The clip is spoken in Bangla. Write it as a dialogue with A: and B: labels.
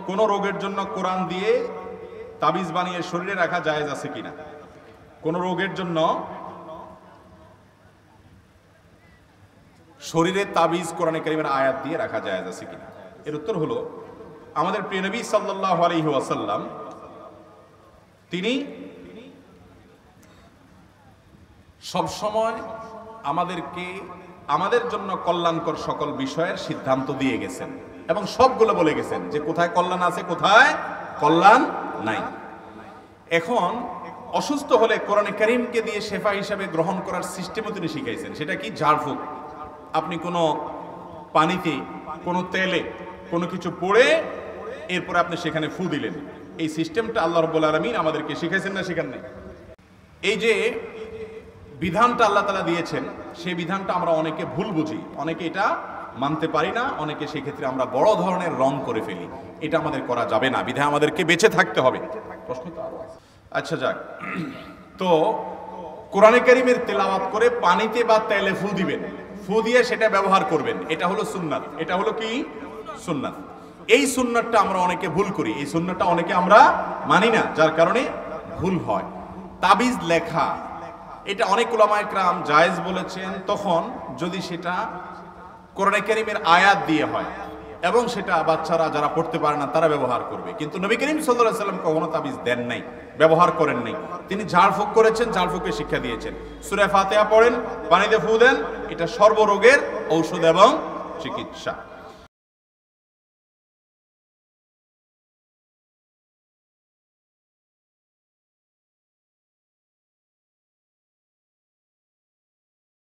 A: কোন রোগের জন্য কোরআন দিয়ে তাবিজ বানিয়ে শরীরে রাখা জায়েজ আছে কিনা? কোন রোগের জন্য শরীরে তাবিজ কোরআনে কারীমের আয়াত দিয়ে রাখা জায়েজ আছে কিনা? এর উত্তর হলো, আমাদের প্রিয় নবী সাল্লাল্লাহু আলাইহি ওয়াসাল্লাম তিনি সবসময় আমাদেরকে আমাদের জন্য কল্যাণকর সকল বিষয়ের সিদ্ধান্ত দিয়ে গেছেন এবং সবগুলো বলে গেছেন যে কোথায় কল্যাণ আছে, কোথায় কল্যাণ নাই। এখন অসুস্থ হলে কোরআনে কারীমকে দিয়ে শেফা হিসাবে গ্রহণ করার সিস্টেমও তিনি শিখাইছেন। সেটা কি? ঝাড়ফুঁক। আপনি কোনো পানিতে, কোনো তেলে কোনো কিছু পড়ে এরপরে আপনি সেখানে ফু দিলেন। এই সিস্টেমটা আল্লাহ রাব্বুল আলামিন আমাদেরকে শিখাইছেন না শিখান নাই? এই যে বিধানটা আল্লাহ তাআলা দিয়েছেন, সেই বিধানটা আমরা অনেকে ভুল বুঝি, অনেকে এটা মানতে পারি না, অনেকে সেক্ষেত্রে আমরা বড় ধরনের রং করে ফেলি। এটা আমাদের করা যাবে না, বিধায় আমাদেরকে বেঁচে থাকতে হবে। প্রশ্ন তো আরো আছে। আচ্ছা যাক, তো কোরআনে কারীমের তেলাওয়াত করে পানিতে বা তেলে ফু দিবেন, ফু দিয়ে সেটা ব্যবহার করবেন, এটা হলো সুন্নাত। এটা হলো কি? সুন্নাত। এই সুন্নাতটা আমরা অনেকে ভুল করি, এই সুন্নাতটা অনেকে আমরা মানি না, যার কারণে ভুল হয়। তাবিজ লেখা, এটা অনেক উলামায়ে কেরাম জায়েজ বলেছেন তখন যদি সেটা কোরআনে কারীমের আয়াত দিয়ে হয় এবং সেটা বাচ্চারা যারা পড়তে পারে না তারা ব্যবহার করবে। কিন্তু নবী করিম সাল্লাল্লাহু আলাইহি ওয়াসাল্লাম কখনো তাবিজ দেন নাই, ব্যবহার করেন নাই। তিনি ঝাড়ফুঁক করেছেন, ঝাড়ফুঁকের শিক্ষা দিয়েছেন। সূরা ফাতিহা পড়েন, পানিতে ফু দেন, এটা সর্বরোগের ঔষধ এবং চিকিৎসা।